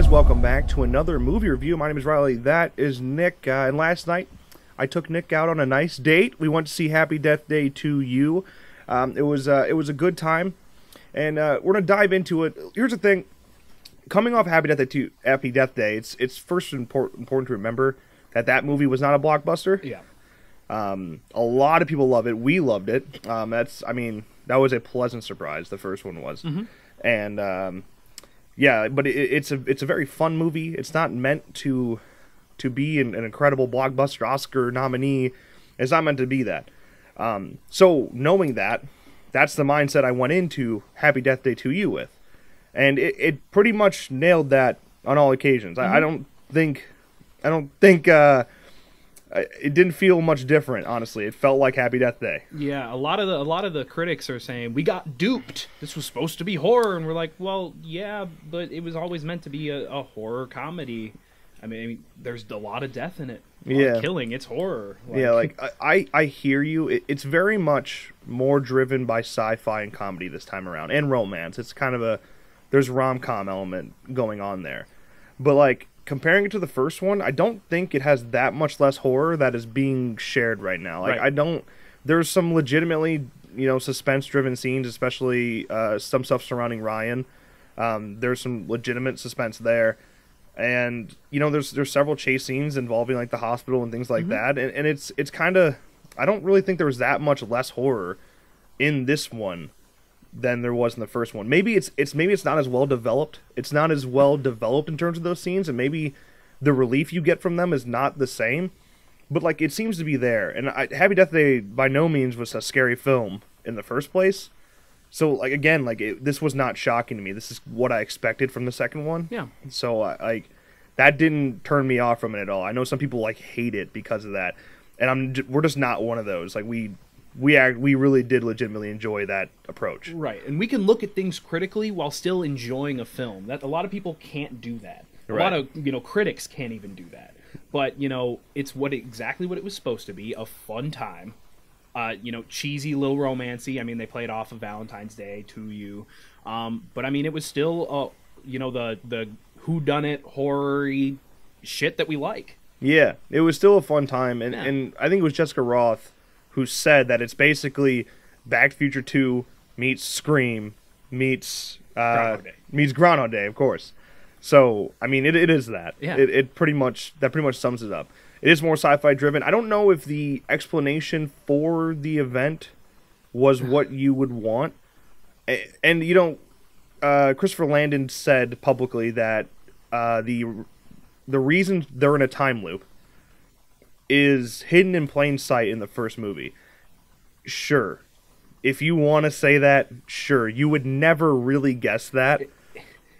guys, welcome back to another movie review. My name is Riley, that is Nick, and last night I took Nick out on a nice date. We went to see Happy Death Day 2U. It was a good time, and we're going to dive into it. Here's the thing, coming off Happy Death Day, it's first important to remember that movie was not a blockbuster. Yeah. A lot of people love it. We loved it. That was a pleasant surprise, the first one was. Mm-hmm. And yeah, but it's a very fun movie. It's not meant to be an incredible blockbuster Oscar nominee. It's not meant to be that. So knowing that, that's the mindset I went into Happy Death Day 2U with, and it pretty much nailed that on all occasions. Mm-hmm. I don't think it didn't feel much different, honestly. It felt like Happy Death Day. Yeah, a lot of the critics are saying we got duped. This was supposed to be horror, and we're like, well, yeah, but it was always meant to be a horror comedy. I mean, there's a lot of death in it. Yeah, killing. It's horror. Yeah, like I hear you. It's very much more driven by sci-fi and comedy this time around, and romance. It's kind of there's rom-com element going on there, but like, comparing it to the first one, I don't think it has that much less horror that is being shared right now. Like, right. There's some legitimately, suspense-driven scenes, especially some stuff surrounding Ryan. There's some legitimate suspense there. And, there's several chase scenes involving, like, the hospital and things like mm-hmm. that. And it's kind of, I don't really think there was that much less horror in this one than there was in the first one. Maybe it's not as well developed. It's not as well developed in terms of those scenes, and maybe the relief you get from them is not the same. But like, it seems to be there. And Happy Death Day by no means was a scary film in the first place. So like, again, like, this was not shocking to me. This is what I expected from the second one. Yeah. So that didn't turn me off from it at all. I know some people like hate it because of that, and we're just not one of those. Like, we really did legitimately enjoy that approach. Right, and we can look at things critically while still enjoying a film. That a lot of people can't do that. Right. A lot of critics can't even do that. But it's exactly what it was supposed to be—a fun time. Cheesy, little romancy. I mean, they played off of Valentine's Day to you, but I mean, it was still the whodunit horror-y shit that we like. Yeah, it was still a fun time, and Yeah. and I think it was Jessica Roth who said that it's basically Back to the Future 2 meets Scream meets Groundhog Day, of course. So, I mean, it is that. Yeah. It pretty much sums it up. It is more sci-fi driven. I don't know if the explanation for the event was what you would want. And, Christopher Landon said publicly that the reason they're in a time loop is hidden in plain sight in the first movie. Sure. If you want to say that, sure. You would never really guess that.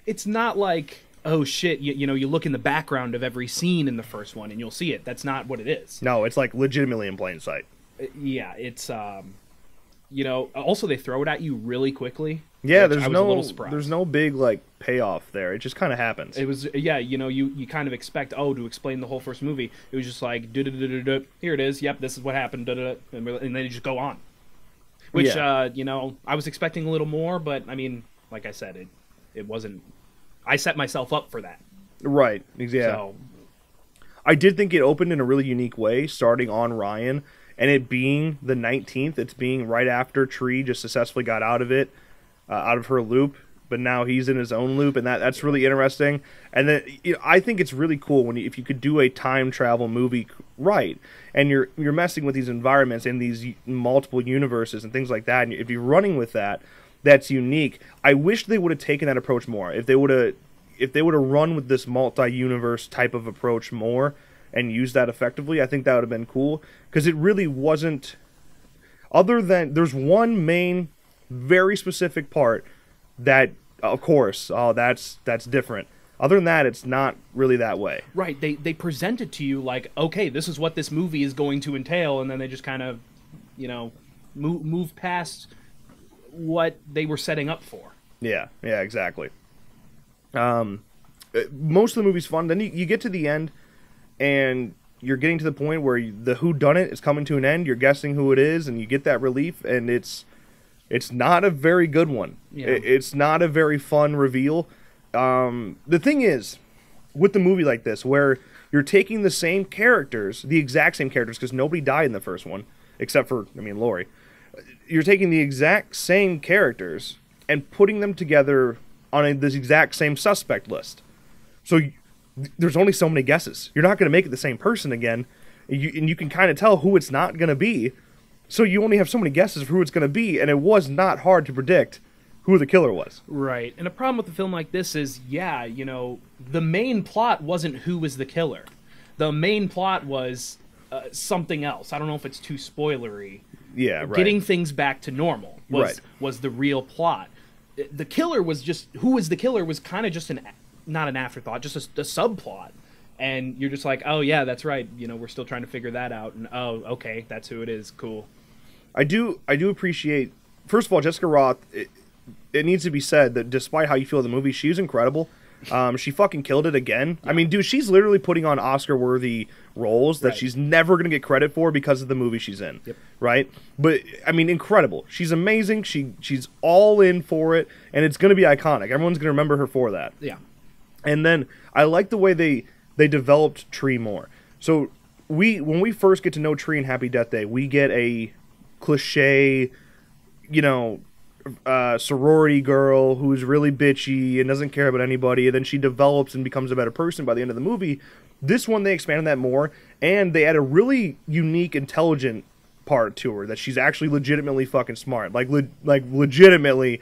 It's not like, oh shit, you look in the background of every scene in the first one and you'll see it. That's not what it is. No, it's like legitimately in plain sight. Yeah, it's also they throw it at you really quickly. Yeah, there's no big like payoff there. It just kind of happens. It was you kind of expect to explain the whole first movie. It was just like here it is. Yep, this is what happened. And then you just go on. Which I was expecting a little more, but I mean, like I said, it wasn't. I set myself up for that. Right. Yeah. So, I did think it opened in a really unique way, starting on Ryan, and it being the 19th. It's being right after Tree just successfully got out of it. Out of her loop, but now he's in his own loop, and that's really interesting. And then I think it's really cool if you could do a time travel movie right, and you're messing with these environments and these multiple universes and things like that. And if you're running with that, that's unique. I wish they would have taken that approach more. If they would have run with this multi-universe type of approach more and used that effectively, I think that would have been cool, because it really wasn't. Other than there's one main, very specific part that, of course, that's different. Other than that, it's not really that way. Right. They present it to you like, okay, this is what this movie is going to entail, and then they just kind of, move past what they were setting up for. Yeah, exactly. Most of the movie's fun. Then you get to the end, and you're getting to the point where the whodunit is coming to an end. You're guessing who it is, and you get that relief, and it's not a very good one. Yeah. It's not a very fun reveal. The thing is, with the movie like this, where you're taking the same characters, the exact same characters, because nobody died in the first one, except for, I mean, Laurie. You're taking the exact same characters and putting them together on this exact same suspect list. So there's only so many guesses. You're not going to make it the same person again, and you can kind of tell who it's not going to be. So you only have so many guesses for who it's going to be, and it was not hard to predict who the killer was. Right. And the problem with a film like this is, yeah, you know, the main plot wasn't who was the killer. The main plot was something else. I don't know if it's too spoilery. Yeah, right. Getting things back to normal was the real plot. The killer was just, who was the killer was kind of just not an afterthought, just a subplot. And you're just like, oh yeah, that's right. You know, we're still trying to figure that out. And oh, okay, that's who it is. Cool. I do appreciate, first of all, Jessica Roth, it needs to be said that despite how you feel the movie, she's incredible. She fucking killed it again. Yeah. I mean, dude, she's literally putting on Oscar-worthy roles that she's never going to get credit for because of the movie she's in. Yep. Right? But, I mean, incredible. She's amazing. She's all in for it, and it's going to be iconic. Everyone's going to remember her for that. Yeah. And then I like the way they developed Tree more. So when we first get to know Tree in Happy Death Day, we get a cliche, you know, sorority girl who's really bitchy and doesn't care about anybody, and then she develops and becomes a better person by the end of the movie. This one, they expanded that more, and they add a really unique, intelligent part to her, that she's actually legitimately fucking smart. Like legitimately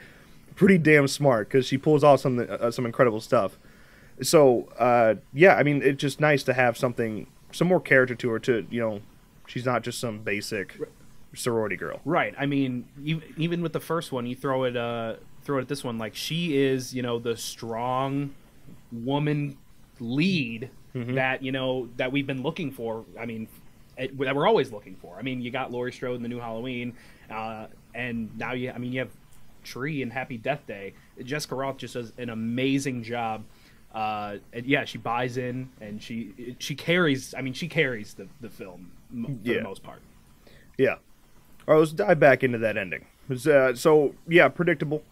pretty damn smart, because she pulls off some incredible stuff. So, yeah, I mean, it's just nice to have some more character to her, to, you know, she's not just some basic sorority girl. Right. I mean, even with the first one, you throw it at this one, like, she is, you know, the strong woman lead that, you know, that we've been looking for. I mean, that we're always looking for. I mean, you got Laurie Strode in the new Halloween, and now you have Tree in Happy Death Day. Jessica Roth just does an amazing job. And yeah, she buys in, and she carries. I mean, she carries the film for the most part. Yeah. All right, let's dive back into that ending. So yeah, predictable.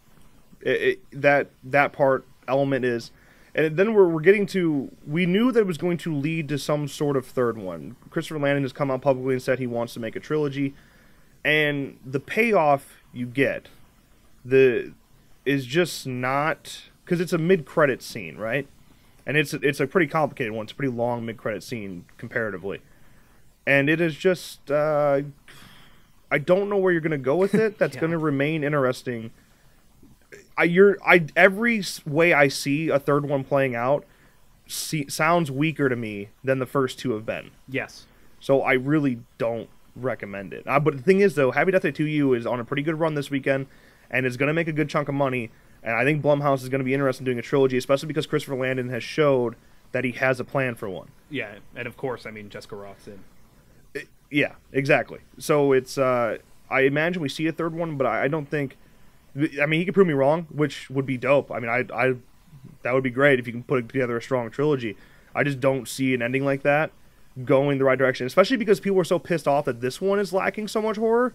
That part element is, and then we're getting to. We knew that it was going to lead to some sort of third one. Christopher Landon has come out publicly and said he wants to make a trilogy, and the payoff you get, is just not, because it's a mid-credit scene, right? And it's a pretty complicated one. It's a pretty long mid-credit scene comparatively, and it is just. I don't know where you're going to go with it. That's going to remain interesting. Every way I see a third one playing out sounds weaker to me than the first two have been. Yes. So I really don't recommend it. But the thing is, though, Happy Death Day 2U is on a pretty good run this weekend, and is going to make a good chunk of money. And I think Blumhouse is going to be interested in doing a trilogy, especially because Christopher Landon has showed that he has a plan for one. Yeah, and of course, I mean, Jessica Roth's in. Yeah, exactly. So it's, I imagine we see a third one, but I don't think, I mean, he could prove me wrong, which would be dope. I mean, that would be great if you can put together a strong trilogy. I just don't see an ending like that going the right direction, especially because people are so pissed off that this one is lacking so much horror.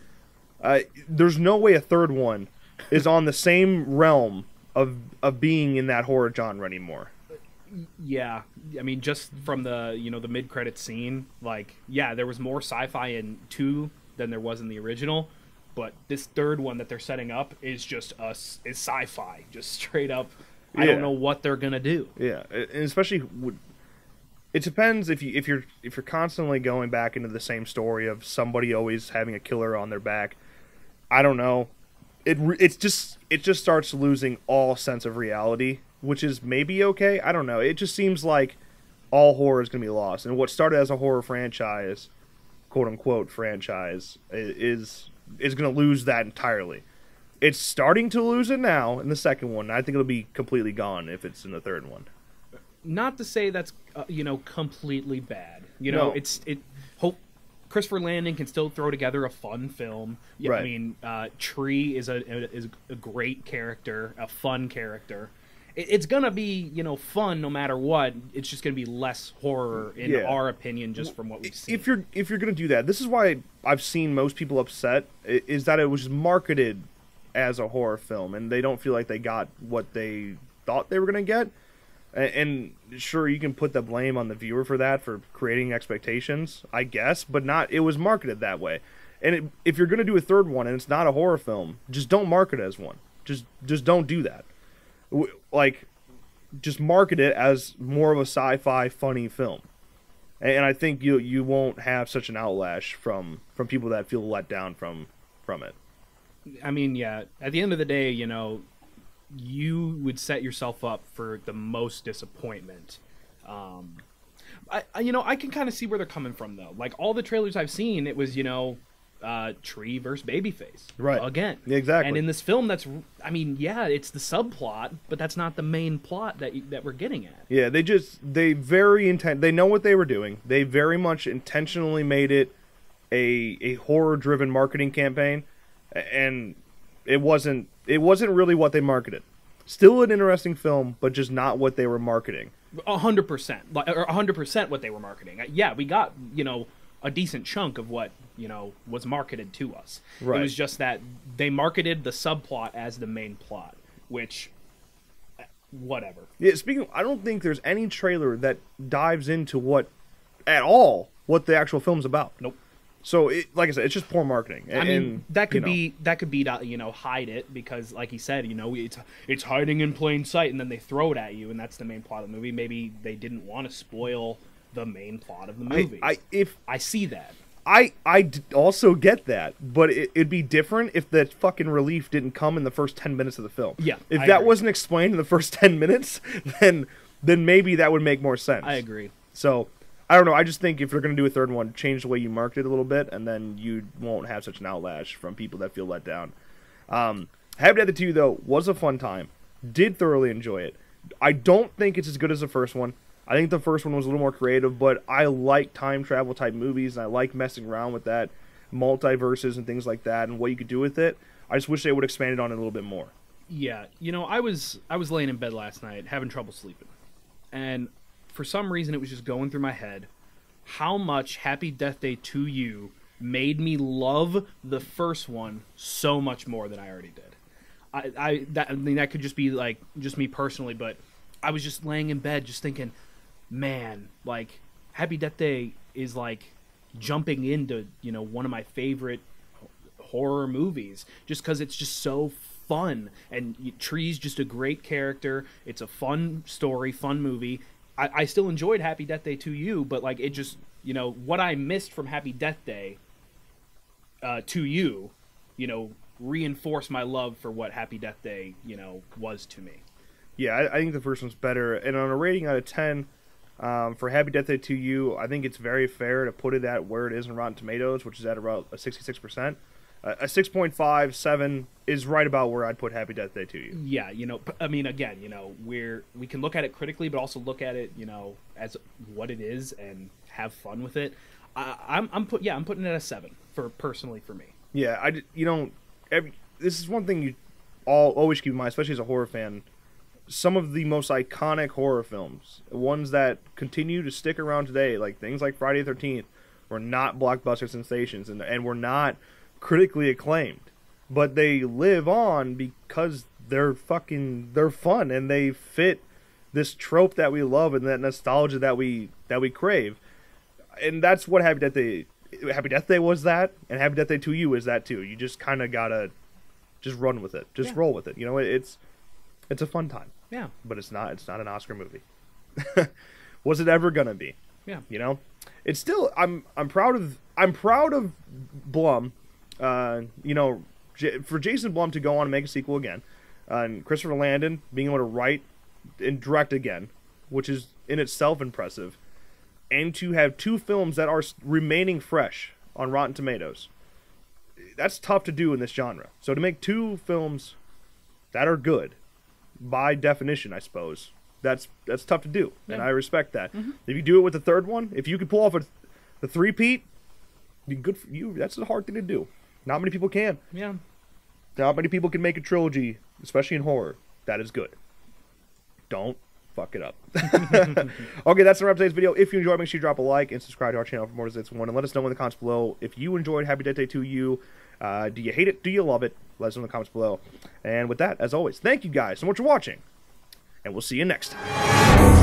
There's no way a third one is on the same realm of being in that horror genre anymore. Yeah, I mean, just from the the mid-credit scene, like, yeah, there was more sci-fi in 2 than there was in the original, but this third one that they're setting up is just is sci-fi, just straight up. I don't know what they're gonna do. Yeah, and especially it depends if you're constantly going back into the same story of somebody always having a killer on their back. I don't know. It just starts losing all sense of reality, which is maybe okay. I don't know. It just seems like all horror is going to be lost. And what started as a horror franchise, quote-unquote franchise, is going to lose that entirely. It's starting to lose it now in the second one. I think it'll be completely gone if it's in the third one. Not to say that's, completely bad. No. Hope Christopher Landon can still throw together a fun film. Yeah, right. I mean, Tree is a great character, a fun character. It's gonna be fun no matter what. It's just gonna be less horror in our opinion, just from what we've seen. If you're gonna do that, this is why I've seen most people upset, is that it was marketed as a horror film and they don't feel like they got what they thought they were gonna get. And sure, you can put the blame on the viewer for that, for creating expectations, I guess, but not. It was marketed that way. And if you're going to do a third one and it's not a horror film, just don't market it as one. Just don't do that. Like, just market it as more of a sci-fi funny film. And I think you won't have such an outlash from people that feel let down from it. I mean, yeah, at the end of the day, you know, you would set yourself up for the most disappointment. I can kind of see where they're coming from, though. Like, all the trailers I've seen, it was, you know, Tree versus Babyface. Right. Again. Exactly. And in this film, it's the subplot, but that's not the main plot that we're getting at. Yeah, they know what they were doing. They very much intentionally made it a horror-driven marketing campaign, and it wasn't really what they marketed. Still an interesting film, but just not what they were marketing. 100%, or 100% what they were marketing. Yeah, we got, you know, a decent chunk of what, you know, was marketed to us. Right. It was just that they marketed the subplot as the main plot, which, whatever. Yeah, I don't think there's any trailer that dives into at all what the actual film's about. Nope. So, like I said, it's just poor marketing. I mean, that could be to, you know, hide it, because, like he said, you know, it's hiding in plain sight, and then they throw it at you, and that's the main plot of the movie. Maybe they didn't want to spoil the main plot of the movie. I see that. I also get that, but it'd be different if the fucking relief didn't come in the first 10 minutes of the film. Yeah, if that wasn't explained in the first 10 minutes, then maybe that would make more sense. I agree. So, I don't know. I just think if you're going to do a third one, change the way you market it a little bit, and then you won't have such an outlash from people that feel let down. Happy Death Day 2, though, was a fun time. Did thoroughly enjoy it. I don't think it's as good as the first one. I think the first one was a little more creative, but I like time travel type movies, and I like messing around with that, multiverses and things like that, and what you could do with it. I just wish they would expand it on it a little bit more. Yeah, you know, I was laying in bed last night having trouble sleeping, and for some reason it was just going through my head how much Happy Death Day 2 You made me love the first one so much more than I already did. I mean, that could just be like just me personally, but I was just laying in bed just thinking, man, like, Happy Death Day is like jumping into, you know, one of my favorite horror movies, just because it's just so fun, and Tree's just a great character. It's a fun story, fun movie. I still enjoyed Happy Death Day 2 You, but like, it just, you know, what I missed from Happy Death Day 2 You, you know, reinforced my love for what Happy Death Day, you know, was to me. Yeah, I think the first one's better, and on a rating out of 10, for Happy Death Day 2 You, I think it's very fair to put it at where it is in Rotten Tomatoes, which is at about a 66%. A 6.5, 7 is right about where I'd put Happy Death Day 2 You. Yeah, you know, I mean, again, you know, we can look at it critically, but also look at it, you know, as what it is and have fun with it. I'm putting it at a 7 personally for me. Yeah, this is one thing you always keep in mind, especially as a horror fan. Some of the most iconic horror films, ones that continue to stick around today, like things like Friday the 13th, were not blockbuster sensations and were not critically acclaimed, but they live on because they're fun, and they fit this trope that we love and that nostalgia that we crave. And that's what Happy Death Day was that, and Happy Death Day 2 You is that too. You just kind of gotta just run with it, roll with it. You know, it's a fun time. Yeah, but it's not an Oscar movie. Was it ever gonna be? Yeah, you know, it's still. I'm proud of Blum. You know, for Jason Blum to go on and make a sequel again, and Christopher Landon being able to write and direct again, which is in itself impressive, and to have two films that are remaining fresh on Rotten Tomatoes. That's tough to do in this genre. So to make two films that are good, by definition, I suppose, that's tough to do, and I respect that. Mm-hmm. If you do it with the third one, if you could pull off the three-peat, be good for you. That's a hard thing to do. Not many people can. Yeah. Not many people can make a trilogy, especially in horror, that is good. Don't fuck it up. Okay, that's the wrap of today's video. If you enjoyed, make sure you drop a like and subscribe to our channel for more Zits 1. And let us know in the comments below if you enjoyed Happy Death Day 2 You. Do you hate it? Do you love it? Let us know in the comments below. And with that, as always, thank you guys so much for watching. and we'll see you next time.